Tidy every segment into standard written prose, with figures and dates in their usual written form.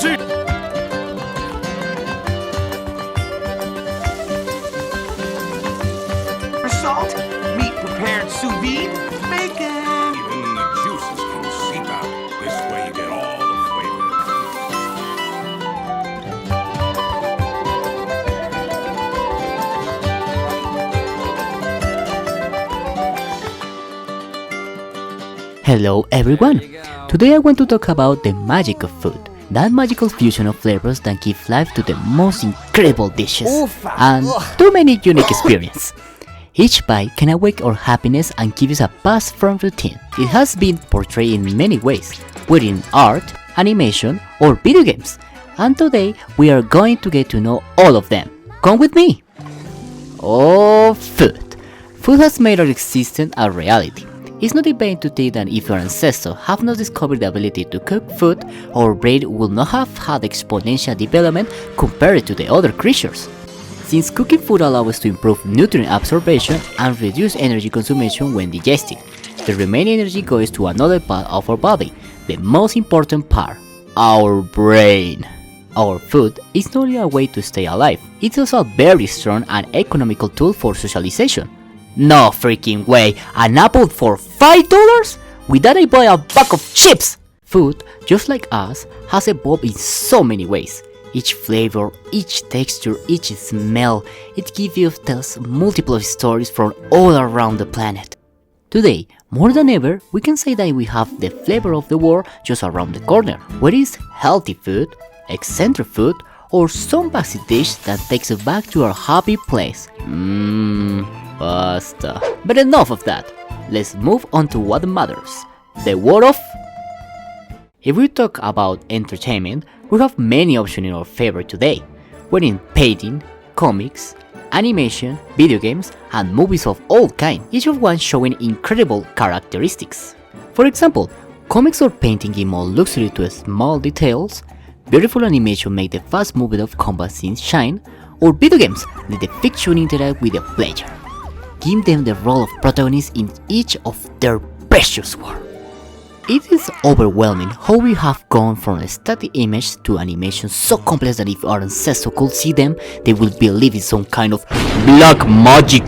así. Salt, meat prepared sous vide, bacon. Even the juices can seep out. This way you get all the flavor. Hello everyone! Today I want to talk about the magic of food. That magical fusion of flavors that give life to the most incredible dishes and too many unique experiences. Each bite can awake our happiness and give us a pause from routine. It has been portrayed in many ways, whether in art, animation, or video games. And today we are going to get to know all of them. Come with me! Oh, food! Food has made our existence a reality. It's not in vain to think that if your ancestors have not discovered the ability to cook food, our brain would not have had exponential development compared to the other creatures. Since cooking food allows us to improve nutrient absorption and reduce energy consumption when digesting, the remaining energy goes to another part of our body, the most important part, our brain. Our food is not only a way to stay alive, it's also a very strong and economical tool for socialization. No freaking way, an apple for $5? With that I buy a bag of chips! Food, just like us, has evolved in so many ways. Each flavor, each texture, each smell, it gives you tells multiple stories from all around the planet. Today, more than ever, we can say that we have the flavor of the world just around the corner, whether it's healthy food, eccentric food, or some basic dish that takes us back to our happy place. Pasta. But enough of that. Let's move on to what matters. The world of... If we talk about entertainment, we have many options in our favor today. Whether in painting, comics, animation, video games, and movies of all kinds, each of one showing incredible characteristics. For example, comics or painting give more luxury to small details, beautiful animation make the fast movement of combat scenes shine, or video games let the fiction interact with the player. Give them the role of protagonists in each of their precious world. It is overwhelming how we have gone from a static image to animation so complex that if our ancestors could see them, they would believe in some kind of black magic.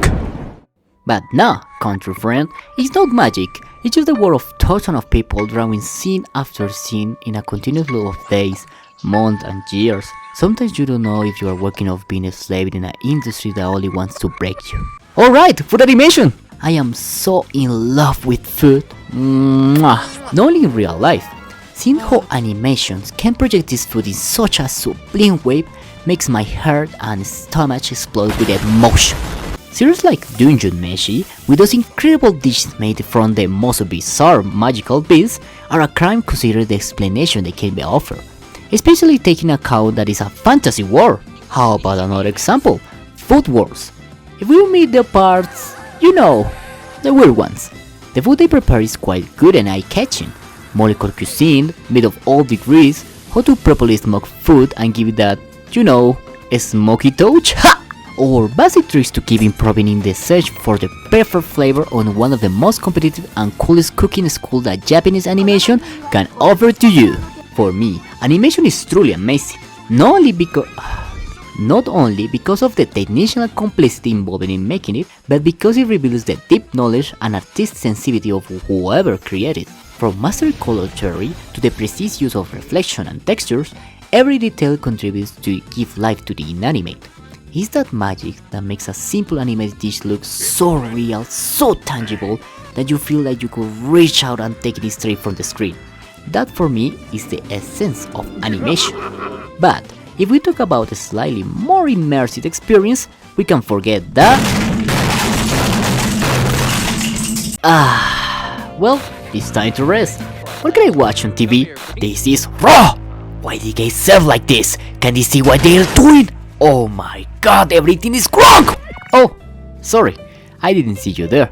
But no, country friend, it's not magic, it's just the world of thousands of people drawing scene after scene in a continuous loop of days, months and years. Sometimes you don't know if you are working off being a slave in an industry that only wants to break you. Alright, food animation! I am so in love with food. Mwah. Not only in real life. Seeing how animations can project this food in such a sublime way makes my heart and stomach explode with emotion. Series like Dungeon Meshi, with those incredible dishes made from the most bizarre magical beasts, are a crime considering the explanation they can be offered, especially taking account that it's a fantasy world. How about another example? Food Wars. If we meet the parts, you know, the weird ones. The food they prepare is quite good and eye-catching. Molecular cuisine, made of all degrees, how to properly smoke food and give it that, you know, a smoky touch? Ha! Or basic tricks to keep improving in the search for the perfect flavor on one of the most competitive and coolest cooking schools that Japanese animation can offer to you. For me, animation is truly amazing, not only because of the technical complexity involved in making it, but because it reveals the deep knowledge and artistic sensitivity of whoever created it. From master color theory to the precise use of reflection and textures, every detail contributes to give life to the inanimate. It's that magic that makes a simple animated dish look so real, so tangible, that you feel like you could reach out and take it straight from the screen. That for me is the essence of animation. But if we talk about a slightly more immersive experience, we can forget that. Well, it's time to rest. What can I watch on TV? This is raw! Why did they serve like this? Can they see what they are doing? Oh my god, everything is wrong! Oh, sorry, I didn't see you there.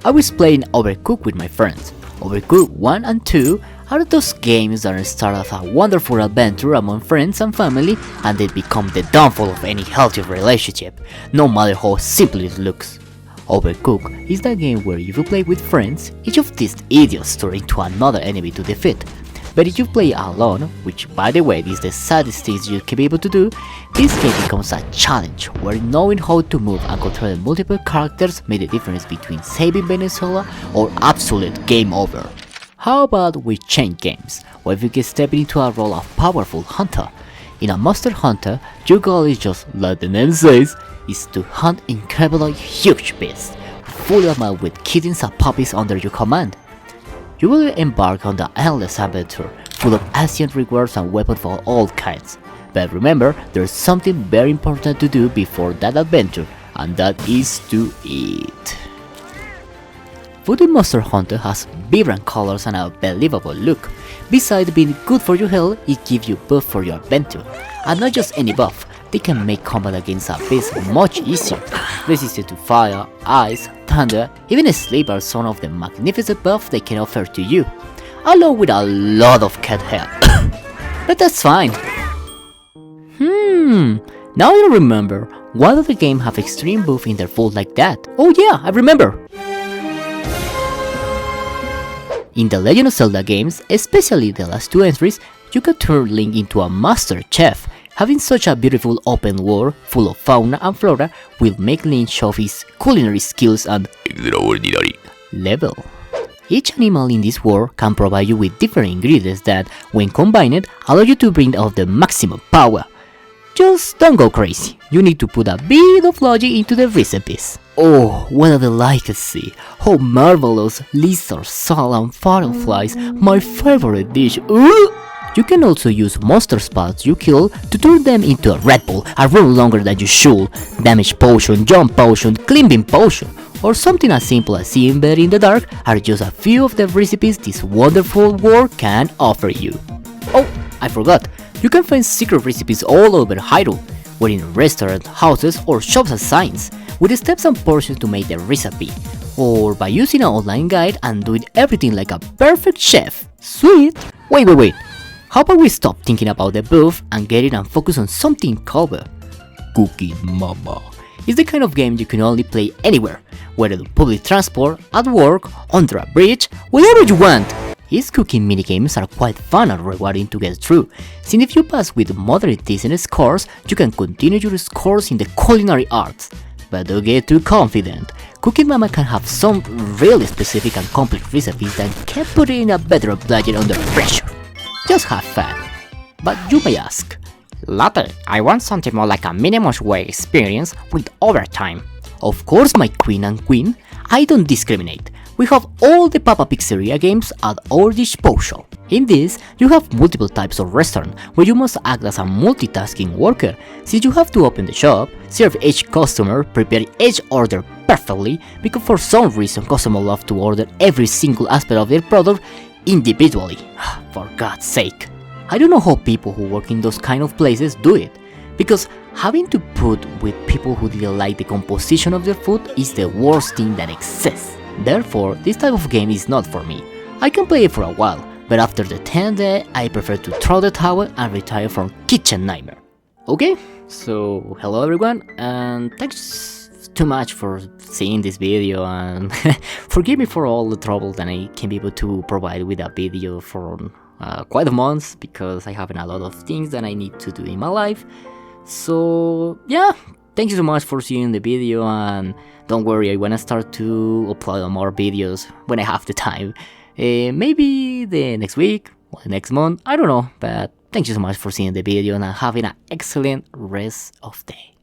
I was playing Overcooked with my friends. Overcooked 1 and 2 are those games that start as a wonderful adventure among friends and family and then become the downfall of any healthy relationship, no matter how simple it looks. Overcooked is that game where if you play with friends, each of these idiots turn into another enemy to defeat. But if you play alone, which by the way is the saddest thing you can be able to do, this game becomes a challenge where knowing how to move and control the multiple characters made the difference between saving Venezuela or absolute game over. How about we change games, where you can step into a role of powerful hunter. In a Monster Hunter, your goal is just, like the name says, is to hunt incredibly huge beasts, fully armed with kittens and puppies under your command. You will embark on the endless adventure, full of ancient rewards and weapons of all kinds. But remember, there's something very important to do before that adventure, and that is to eat. Food in Monster Hunter has vibrant colors and a believable look. Besides being good for your health, it gives you buff for your adventure. And not just any buff, they can make combat against a beast much easier. Resistant to fire, ice, thunder, even sleep are some of the magnificent buffs they can offer to you, along with a lot of cat hair. But that's fine. Now I remember, why does the game have extreme buff in their food like that? Oh yeah, I remember! In the Legend of Zelda games, especially the last two entries, you can turn Link into a master chef. Having such a beautiful open world full of fauna and flora will make Link show his culinary skills and extraordinary level. Each animal in this world can provide you with different ingredients that, when combined, allow you to bring out the maximum power. Just don't go crazy, you need to put a bit of logic into the recipes. Oh, what a delicacy! How marvelous! Lizards, salt and fireflies, my favorite dish. Ooh! You can also use monster spots you kill to turn them into a Red Bull, a run longer than you should, damage potion, jump potion, climbing potion, or something as simple as seeing better in the dark are just a few of the recipes this wonderful world can offer you. Oh, I forgot, you can find secret recipes all over Hyrule, whether in restaurants, houses, or shops and signs, with steps and portions to make the recipe, or by using an online guide and doing everything like a perfect chef. Sweet! Wait. How about we stop thinking about the buff and get it and focus on something called Cooking Mama. It's the kind of game you can only play anywhere, whether on public transport, at work, under a bridge, whatever you want. Its cooking minigames are quite fun and rewarding to get through, since if you pass with moderate decent scores, you can continue your scores in the culinary arts. But don't get too confident. Cooking Mama can have some really specific and complex recipes that can put it in a better budget under pressure. Just have fun. But you may ask, Latte, I want something more like a minimum wage experience with overtime. Of course, my queen and queen, I don't discriminate. We have all the Papa Pizzeria games at our disposal. In this, you have multiple types of restaurant where you must act as a multitasking worker, since you have to open the shop, serve each customer, prepare each order perfectly, because for some reason customers love to order every single aspect of their product individually. For God's sake. I don't know how people who work in those kind of places do it, because having to put with people who didn't like the composition of their food is the worst thing that exists. Therefore, this type of game is not for me. I can play it for a while, but after the 10th day, I prefer to throw the towel and retire from Kitchen Nightmare. Okay, so hello everyone, and thanks too much for seeing this video, and forgive me for all the trouble that I can be able to provide with a video for quite a month, because I have a lot of things that I need to do in my life. So yeah, thank you so much for seeing the video, and don't worry, I wanna start to upload more videos when I have the time. Maybe the next week or the next month, I don't know, but thank you so much for seeing the video and having an excellent rest of the day.